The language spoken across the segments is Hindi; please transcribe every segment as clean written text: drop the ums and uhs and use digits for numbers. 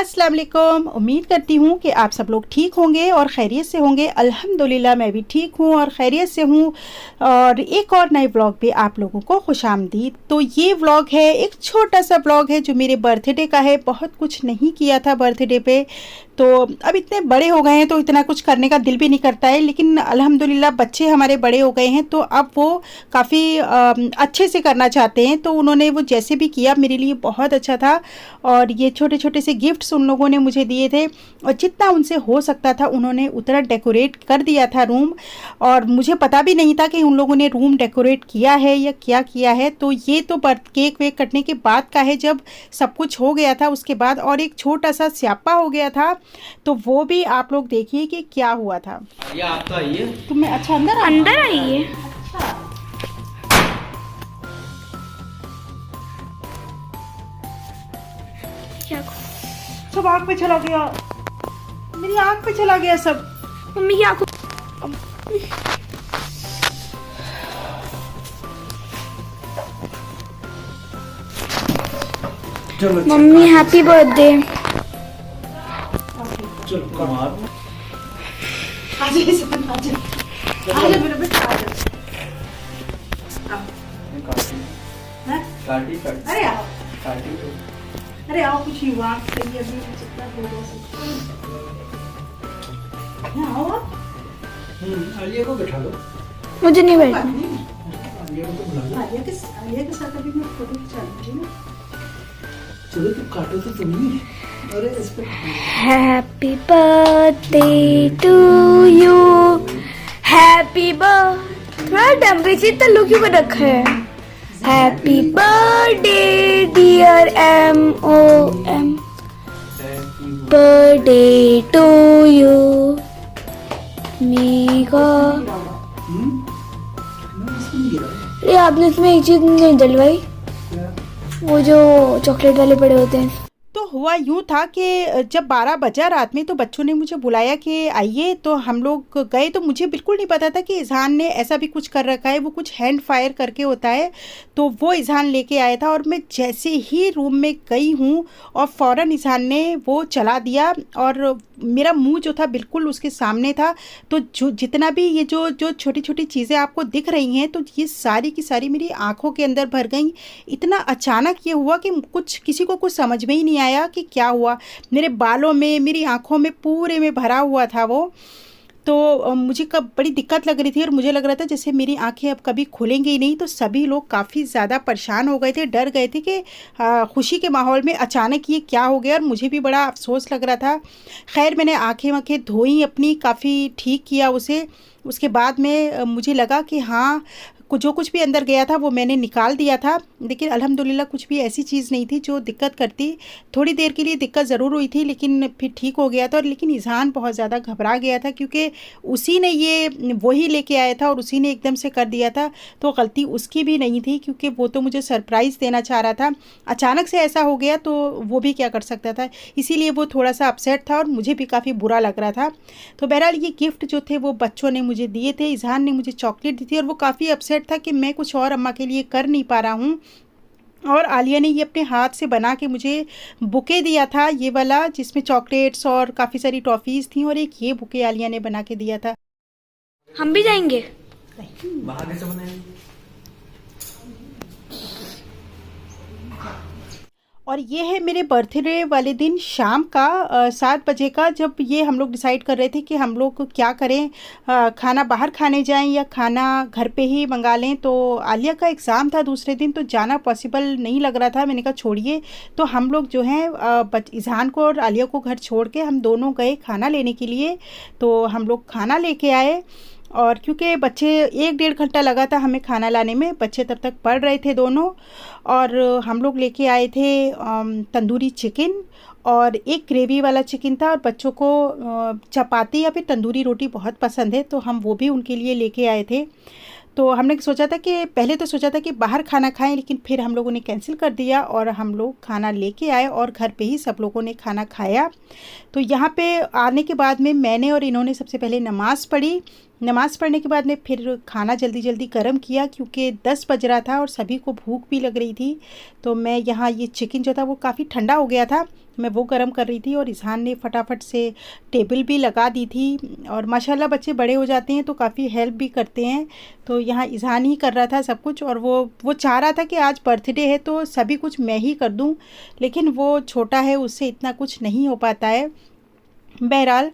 अस्सलाम वालेकुम। उम्मीद करती हूँ कि आप सब लोग ठीक होंगे और खैरियत से होंगे। अल्हम्दुलिल्लाह मैं भी ठीक हूँ और खैरियत से हूँ। और एक और नए व्लॉग पे आप लोगों को खुशामदीद। तो ये व्लॉग है, एक छोटा सा व्लॉग है जो मेरे बर्थडे का है। बहुत कुछ नहीं किया था बर्थडे पे, तो अब इतने बड़े हो गए हैं तो इतना कुछ करने का दिल भी नहीं करता है, लेकिन अल्हम्दुलिल्लाह बच्चे हमारे बड़े हो गए हैं तो अब वो काफ़ी अच्छे से करना चाहते हैं। तो उन्होंने वो जैसे भी किया मेरे लिए बहुत अच्छा था। और ये छोटे छोटे से गिफ्ट्स उन लोगों ने मुझे दिए थे और जितना उनसे हो सकता था उन्होंने उतना डेकोरेट कर दिया था रूम। और मुझे पता भी नहीं था कि उन लोगों ने रूम डेकोरेट किया है या क्या किया है। तो ये तो बर्थ केक वेक कटने के बाद का है, जब सब कुछ हो गया था उसके बाद। और एक छोटा सा स्यापा हो गया था, तो वो भी आप लोग देखिए कि क्या हुआ था। ये आप तो आइए। तुम्हें अच्छा अंदर आइए। अच्छा, क्या सब आँख पे चला गया, मेरी आँख पे चला गया सब। मम्मी की आंखों चलो मम्मी हैप्पी बर्थडे। चलो कुमार आजा इसान, आजा आजा मेरे बेटा आजा। हैं? काटी अरे आओ, काटी तो अरे आओ, कुछ ही हुआ सही अभी जितना बोलो यहाँ आओ आप। आलिया को बैठा लो। मुझे नहीं बात बैठना। नहीं, आलिया को तो बुला लो। आलिया के साथ अभी मैं फोटो खिंचा लूंगी ना। चलो तुम काटो तो तुम ही। अरे इस पे happy birthday to you. Happy birthday. थोड़ा टेम्परेचर इतना लो क्यों कर रखा है? Happy birthday dear MOM। Birthday to you. मेगा अरे आपने इसमें एक चीज नहीं डलवाई, वो जो चॉकलेट वाले पड़े होते हैं। तो हुआ यूँ था कि जब 12 बजा रात में तो बच्चों ने मुझे बुलाया कि आइए, तो हम लोग गए। तो मुझे बिल्कुल नहीं पता था कि इज़हान ने ऐसा भी कुछ कर रखा है, वो कुछ हैंड फायर करके होता है। तो वो इज़हान लेके आया था और मैं जैसे ही रूम में गई हूँ और फ़ौरन इज़हान ने वो चला दिया और मेरा मुंह जो था बिल्कुल उसके सामने था। तो जो जितना भी ये जो जो छोटी छोटी चीज़ें आपको दिख रही हैं, तो ये सारी की सारी मेरी आंखों के अंदर भर गई। इतना अचानक ये हुआ कि कुछ किसी को कुछ समझ में ही नहीं आया कि क्या हुआ। मेरे बालों में, मेरी आंखों में, पूरे में भरा हुआ था वो। तो मुझे कब बड़ी दिक्कत लग रही थी और मुझे लग रहा था जैसे मेरी आंखें अब कभी खुलेंगी ही नहीं। तो सभी लोग काफ़ी ज़्यादा परेशान हो गए थे, डर गए थे कि खुशी के माहौल में अचानक ये क्या हो गया। और मुझे भी बड़ा अफसोस लग रहा था। खैर मैंने आंखें वाँखें धोई अपनी, काफ़ी ठीक किया उसे। उसके बाद में मुझे लगा कि हाँ, जो कुछ भी अंदर गया था वो मैंने निकाल दिया था। लेकिन अल्हम्दुलिल्लाह कुछ भी ऐसी चीज़ नहीं थी जो दिक्कत करती। थोड़ी देर के लिए दिक्कत ज़रूर हुई थी, लेकिन फिर ठीक हो गया था। और लेकिन इज़हान बहुत ज़्यादा घबरा गया था क्योंकि उसी ने ये वही लेके आया था और उसी ने एकदम से कर दिया था। तो गलती उसकी भी नहीं थी क्योंकि वो तो मुझे सरप्राइज़ देना चाह रहा था। अचानक से ऐसा हो गया तो वो भी क्या कर सकता था, इसीलिए वो थोड़ा सा अपसेट था और मुझे भी काफ़ी बुरा लग रहा था। तो बहरहाल ये गिफ्ट जो थे वो बच्चों ने मुझे दिए थे। इज़हान ने मुझे चॉकलेट दी थी और वो काफ़ी अपसेट था कि मैं कुछ और अम्मा के लिए कर नहीं पा रहा हूँ। और आलिया ने ये अपने हाथ से बना के मुझे बुके दिया था, ये वाला जिसमें चॉकलेट्स और काफ़ी सारी टॉफ़ीज़ थी। और एक ये बुके आलिया ने बना के दिया था। हम भी जाएंगे। बाहर कैसे बनाएंगे? और ये है मेरे बर्थडे वाले दिन शाम का 7 बजे का, जब ये हम लोग डिसाइड कर रहे थे कि हम लोग क्या करें, खाना बाहर खाने जाएं या खाना घर पे ही मंगा लें। तो आलिया का एग्ज़ाम था दूसरे दिन, तो जाना पॉसिबल नहीं लग रहा था। मैंने कहा छोड़िए। तो हम लोग जो हैं इज़हान को और आलिया को घर छोड़ के हम दोनों गए खाना लेने के लिए। तो हम लोग खाना लेके आए और क्योंकि बच्चे 1-1.5 घंटा लगा था हमें खाना लाने में, बच्चे तब तक पढ़ रहे थे दोनों। और हम लोग लेके आए थे तंदूरी चिकन और एक ग्रेवी वाला चिकन था। और बच्चों को चपाती या फिर तंदूरी रोटी बहुत पसंद है, तो हम वो भी उनके लिए लेके आए थे। तो हमने सोचा था कि पहले तो सोचा था कि बाहर खाना खाएं, लेकिन फिर हम लोगों ने कैंसिल कर दिया और हम लोग खाना लेके आए और घर पे ही सब लोगों ने खाना खाया। तो यहाँ पे आने के बाद में मैंने और इन्होंने सबसे पहले नमाज़ पढ़ी। नमाज़ पढ़ने के बाद में फिर खाना जल्दी जल्दी गर्म किया क्योंकि 10 बज रहा था और सभी को भूख भी लग रही थी। तो मैं यहाँ ये चिकन जो था वो काफ़ी ठंडा हो गया था, मैं वो गर्म कर रही थी और इज़हान ने फटाफट से टेबल भी लगा दी थी। और माशाल्लाह बच्चे बड़े हो जाते हैं तो काफ़ी हेल्प भी करते हैं। तो यहाँ इज़हान ही कर रहा था सब कुछ और वो चाह रहा था कि आज बर्थडे है तो सभी कुछ मैं ही कर दूँ, लेकिन वो छोटा है, उससे इतना कुछ नहीं हो पाता है। बहरहाल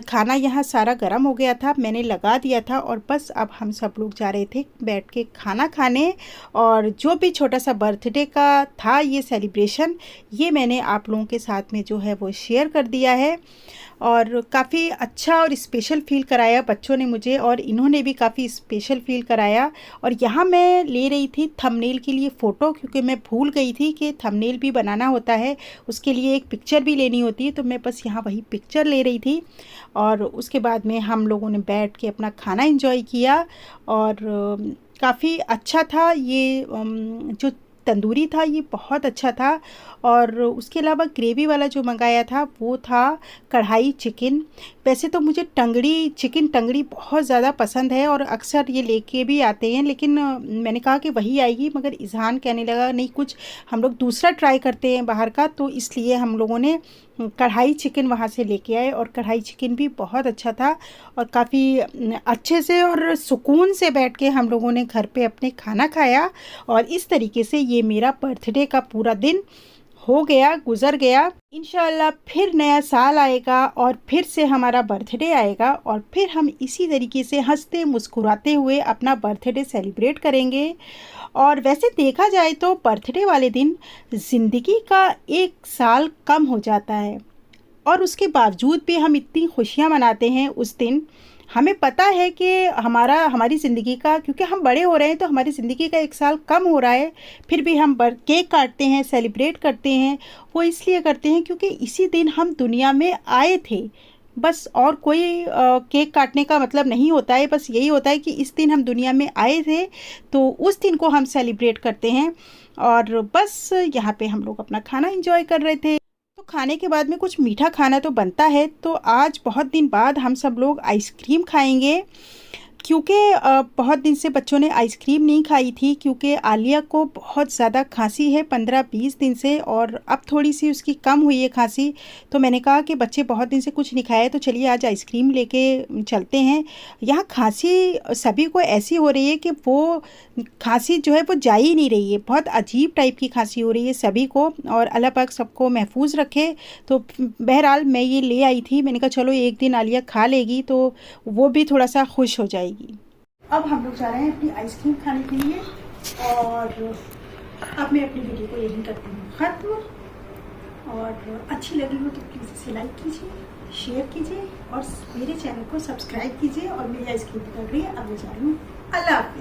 खाना यहाँ सारा गर्म हो गया था, मैंने लगा दिया था और बस अब हम सब लोग जा रहे थे बैठ के खाना खाने। और जो भी छोटा सा बर्थडे का था ये सेलिब्रेशन, ये मैंने आप लोगों के साथ में जो है वो शेयर कर दिया है। और काफ़ी अच्छा और स्पेशल फ़ील कराया बच्चों ने मुझे और इन्होंने भी काफ़ी स्पेशल फ़ील कराया। और यहाँ मैं ले रही थी थंबनेल के लिए फ़ोटो, क्योंकि मैं भूल गई थी कि थंबनेल भी बनाना होता है, उसके लिए एक पिक्चर भी लेनी होती है। तो मैं बस यहाँ वही पिक्चर ले रही थी और उसके बाद में हम लोगों ने बैठ के अपना खाना एंजॉय किया। और काफ़ी अच्छा था ये जो तंदूरी था ये बहुत अच्छा था। और उसके अलावा ग्रेवी वाला जो मंगाया था वो था कढ़ाई चिकन। वैसे तो मुझे चिकन टंगड़ी बहुत ज़्यादा पसंद है और अक्सर ये लेके भी आते हैं, लेकिन मैंने कहा कि वही आएगी, मगर इज़हान कहने लगा नहीं कुछ हम लोग दूसरा ट्राई करते हैं बाहर का। तो इसलिए हम लोगों ने कढ़ाई चिकन वहाँ से लेके आए और कढ़ाई चिकन भी बहुत अच्छा था और काफ़ी अच्छे से और सुकून से बैठ के हम लोगों ने घर पे अपने खाना खाया। और इस तरीके से ये मेरा बर्थडे का पूरा दिन हो गया, गुज़र गया। इंशाअल्लाह फिर नया साल आएगा और फिर से हमारा बर्थडे आएगा और फिर हम इसी तरीके से हंसते मुस्कुराते हुए अपना बर्थडे सेलिब्रेट करेंगे। और वैसे देखा जाए तो बर्थडे वाले दिन ज़िंदगी का 1 साल कम हो जाता है और उसके बावजूद भी हम इतनी खुशियाँ मनाते हैं उस दिन। हमें पता है कि हमारी ज़िंदगी का, क्योंकि हम बड़े हो रहे हैं तो हमारी ज़िंदगी का 1 साल कम हो रहा है, फिर भी हम केक काटते हैं, सेलिब्रेट करते हैं। वो इसलिए करते हैं क्योंकि इसी दिन हम दुनिया में आए थे, बस। और कोई केक काटने का मतलब नहीं होता है, बस यही होता है कि इस दिन हम दुनिया में आए थे तो उस दिन को हम सेलिब्रेट करते हैं। और बस यहाँ पे हम लोग अपना खाना एंजॉय कर रहे थे। तो खाने के बाद में कुछ मीठा खाना तो बनता है, तो आज बहुत दिन बाद हम सब लोग आइसक्रीम खाएंगे, क्योंकि बहुत दिन से बच्चों ने आइसक्रीम नहीं खाई थी, क्योंकि आलिया को बहुत ज़्यादा खांसी है 15-20 दिन से और अब थोड़ी सी उसकी कम हुई है खांसी। तो मैंने कहा कि बच्चे बहुत दिन से कुछ नहीं खाए तो चलिए आज आइसक्रीम लेके चलते हैं। यहाँ खांसी सभी को ऐसी हो रही है कि वो खांसी जो है वो जा ही नहीं रही है, बहुत अजीब टाइप की खांसी हो रही है सभी को, और अल्लाह पाक सबको महफूज रखे। तो बहरहाल मैं ये ले आई थी, मैंने कहा चलो एक दिन आलिया खा लेगी तो वो भी थोड़ा सा खुश हो जाएगी। अब हम लोग जा रहे हैं अपनी आइसक्रीम खाने के लिए और अब मैं अपनी वीडियो को यहीं करती हूँ ख़त्म। और अच्छी लगी हो तो प्लीज़ इसे लाइक कीजिए, शेयर कीजिए और मेरे चैनल को सब्सक्राइब कीजिए। और मेरी आइसक्रीम पकड़ रही है, अब मैं जा रही हूँ। अल्लाह हाफिज़।